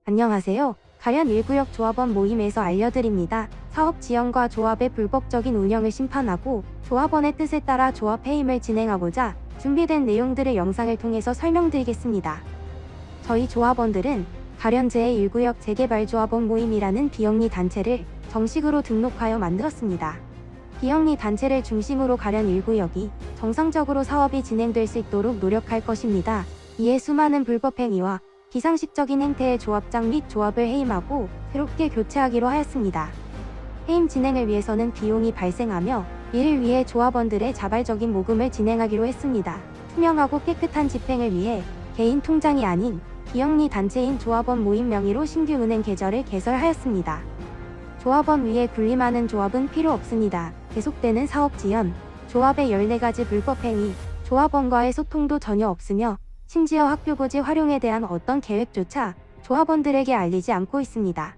안녕하세요. 가련 1구역 조합원 모임에서 알려드립니다. 사업 지원과 조합의 불법적인 운영을 심판하고 조합원의 뜻에 따라 조합 해임을 진행하고자 준비된 내용들을 영상을 통해서 설명드리겠습니다. 저희 조합원들은 가련 제1구역 재개발조합원 모임이라는 비영리 단체를 정식으로 등록하여 만들었습니다. 비영리 단체를 중심으로 가련 1구역이 정상적으로 사업이 진행될 수 있도록 노력할 것입니다. 이에 수많은 불법 행위와 비상식적인 행태의 조합장 및 조합을 해임하고 새롭게 교체하기로 하였습니다. 해임 진행을 위해서는 비용이 발생하며 이를 위해 조합원들의 자발적인 모금을 진행하기로 했습니다. 투명하고 깨끗한 집행을 위해 개인 통장이 아닌 비영리 단체인 조합원 모임 명의로 신규 은행 계좌를 개설하였습니다. 조합원 위에 군림하는 조합은 필요 없습니다. 계속되는 사업 지연, 조합의 14가지 불법 행위, 조합원과의 소통도 전혀 없으며 심지어 학교 부지 활용에 대한 어떤 계획조차 조합원들에게 알리지 않고 있습니다.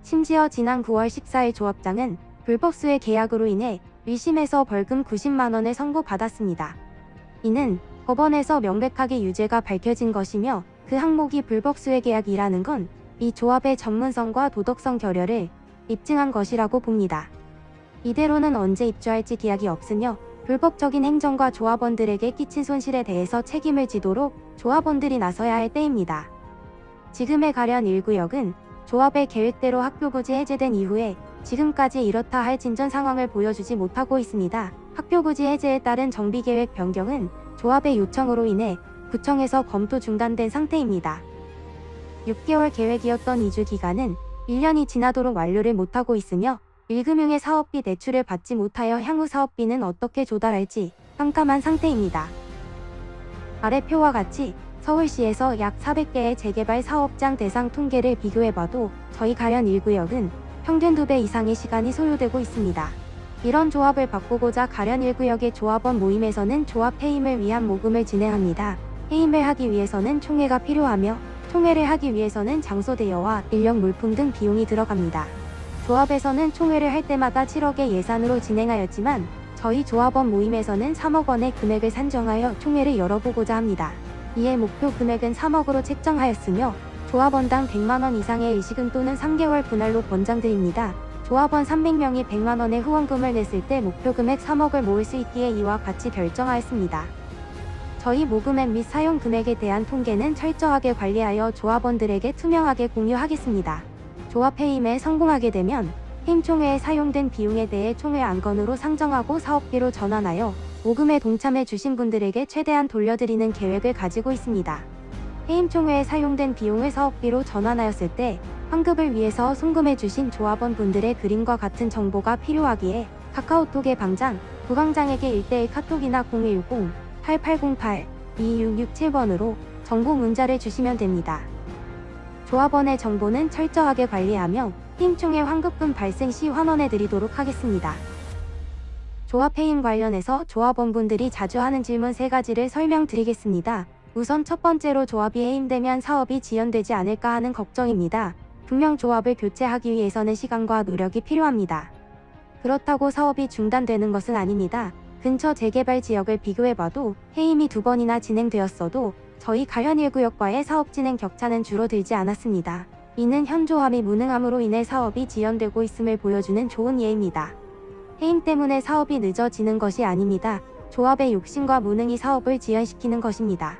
심지어 지난 9월 14일 조합장은 불법수의 계약으로 인해 1심에서 벌금 90만 원을 선고받았습니다. 이는 법원에서 명백하게 유죄가 밝혀진 것이며 그 항목이 불법수의 계약이라는 건 이 조합의 전문성과 도덕성 결여를 입증한 것이라고 봅니다. 이대로는 언제 입주할지 기약이 없으며 불법적인 행정과 조합원들에게 끼친 손실에 대해서 책임을 지도록 조합원들이 나서야 할 때입니다. 지금의 가련 1구역은 조합의 계획대로 학교 부지 해제된 이후에 지금까지 이렇다 할 진전 상황을 보여주지 못하고 있습니다. 학교 부지 해제에 따른 정비계획 변경은 조합의 요청으로 인해 구청에서 검토 중단된 상태입니다. 6개월 계획이었던 이주 기간은 1년이 지나도록 완료를 못하고 있으며 1금융의 사업비 대출을 받지 못하여 향후 사업비는 어떻게 조달할지 깜깜한 상태입니다. 아래 표와 같이 서울시에서 약 400개의 재개발 사업장 대상 통계를 비교해봐도 저희 가련 1구역은 평균 2배 이상의 시간이 소요되고 있습니다. 이런 조합을 바꾸고자 가련 1구역의 조합원 모임에서는 조합 해임을 위한 모금을 진행합니다. 해임을 하기 위해서는 총회가 필요하며 총회를 하기 위해서는 장소 대여와 인력 물품 등 비용이 들어갑니다. 조합에서는 총회를 할 때마다 7억의 예산으로 진행하였지만 저희 조합원 모임에서는 3억 원의 금액을 산정하여 총회를 열어보고자 합니다. 이에 목표 금액은 3억으로 책정하였으며 조합원당 100만 원 이상의 일시금 또는 3개월 분할로 권장드립니다. 조합원 300명이 100만 원의 후원금을 냈을 때 목표 금액 3억을 모을 수 있기에 이와 같이 결정하였습니다. 저희 모금액 및 사용 금액에 대한 통계는 철저하게 관리하여 조합원들에게 투명하게 공유하겠습니다. 조합 해임에 성공하게 되면 해임총회에 사용된 비용에 대해 총회 안건으로 상정하고 사업비로 전환하여 모금에 동참해 주신 분들에게 최대한 돌려드리는 계획을 가지고 있습니다. 해임총회에 사용된 비용을 사업비로 전환하였을 때 환급을 위해서 송금해 주신 조합원 분들의 그림과 같은 정보가 필요하기에 카카오톡의 방장, 부방장에게 1대1 카톡이나 010-8808-2667번으로 정보 문자를 주시면 됩니다. 조합원의 정보는 철저하게 관리하며 해임총회 환급금 발생 시 환원해 드리도록 하겠습니다. 조합 해임 관련해서 조합원분들이 자주 하는 질문 3가지를 설명드리겠습니다. 우선 첫 번째로 조합이 해임되면 사업이 지연되지 않을까 하는 걱정입니다. 분명 조합을 교체하기 위해서는 시간과 노력이 필요합니다. 그렇다고 사업이 중단되는 것은 아닙니다. 근처 재개발 지역을 비교해봐도 해임이 2번이나 진행되었어도 저희 가련 1구역과의 사업 진행 격차는 줄어들지 않았습니다. 이는 현 조합이 무능함으로 인해 사업이 지연되고 있음을 보여주는 좋은 예입니다. 해임 때문에 사업이 늦어지는 것이 아닙니다. 조합의 욕심과 무능이 사업을 지연시키는 것입니다.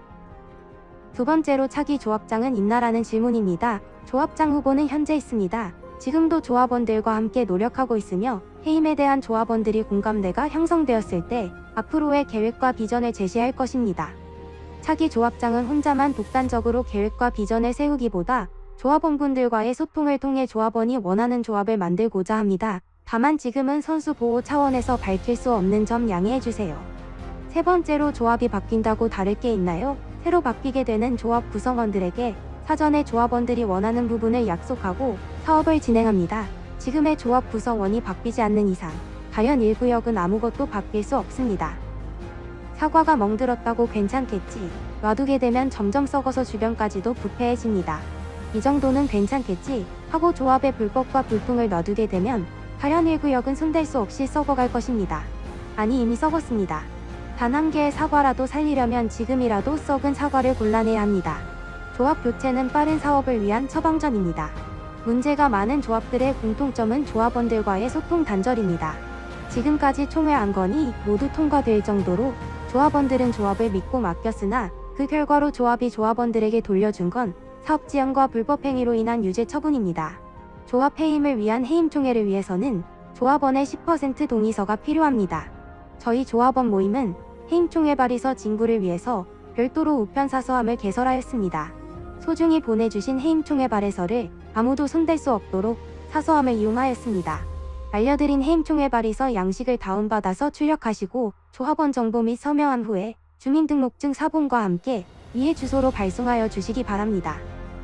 두 번째로 차기 조합장은 있나라는 질문입니다. 조합장 후보는 현재 있습니다. 지금도 조합원들과 함께 노력하고 있으며 해임에 대한 조합원들이 공감대가 형성되었을 때 앞으로의 계획과 비전을 제시할 것입니다. 차기 조합장은 혼자만 독단적으로 계획과 비전을 세우기보다 조합원분들과의 소통을 통해 조합원이 원하는 조합을 만들고자 합니다. 다만 지금은 선수 보호 차원에서 밝힐 수 없는 점 양해해주세요. 세 번째로 조합이 바뀐다고 다를 게 있나요? 새로 바뀌게 되는 조합 구성원들에게 사전에 조합원들이 원하는 부분을 약속하고 사업을 진행합니다. 지금의 조합 구성원이 바뀌지 않는 이상 가련 1구역은 아무것도 바뀔 수 없습니다. 사과가 멍들었다고 괜찮겠지, 놔두게 되면 점점 썩어서 주변까지도 부패해집니다. 이 정도는 괜찮겠지 하고 조합의 불법과 불통을 놔두게 되면 가련 1구역은 손댈 수 없이 썩어갈 것입니다. 아니 이미 썩었습니다. 단 한 개의 사과라도 살리려면 지금이라도 썩은 사과를 골라내야 합니다. 조합 교체는 빠른 사업을 위한 처방전입니다. 문제가 많은 조합들의 공통점은 조합원들과의 소통 단절입니다. 지금까지 총회 안건이 모두 통과될 정도로 조합원들은 조합을 믿고 맡겼으나 그 결과로 조합이 조합원들에게 돌려준 건 사업 지연과 불법 행위로 인한 유죄 처분입니다. 조합 해임을 위한 해임총회를 위해서는 조합원의 10% 동의서가 필요합니다. 저희 조합원 모임은 해임총회 발의서 진구를 위해서 별도로 우편사서함을 개설하였습니다. 소중히 보내주신 해임총회 발의서를 아무도 손댈 수 없도록 사서함을 이용하였습니다. 알려드린 해임총회 발의서 양식을 다운받아서 출력하시고 조합원 정보 및 서명한 후에 주민등록증 사본과 함께 이해 주소로 발송하여 주시기 바랍니다.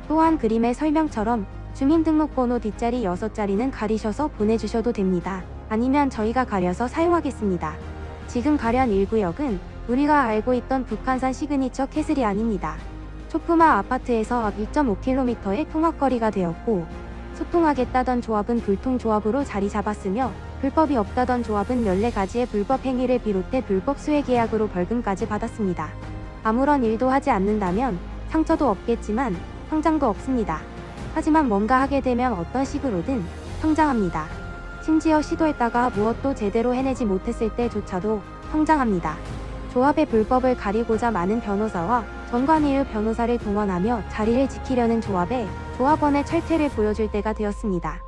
또한 그림의 설명처럼 주민등록번호 뒷자리 6자리는 가리셔서 보내주셔도 됩니다. 아니면 저희가 가려서 사용하겠습니다. 지금 가련 1구역은 우리가 알고 있던 북한산 시그니처 캐슬이 아닙니다. 초품화 아파트에서 앞 1.5km의 통합거리가 되었고 소통하겠다던 조합은 불통조합으로 자리 잡았으며 불법이 없다던 조합은 14가지의 불법 행위를 비롯해 불법 수혜계약으로 벌금까지 받았습니다. 아무런 일도 하지 않는다면 상처도 없겠지만 성장도 없습니다. 하지만 뭔가 하게 되면 어떤 식으로든 성장합니다. 심지어 시도했다가 무엇도 제대로 해내지 못했을 때조차도 성장합니다. 조합의 불법을 가리고자 많은 변호사와 전관이의 변호사를 동원하며 자리를 지키려는 조합원의 철퇴를 보여줄 때가 되었습니다.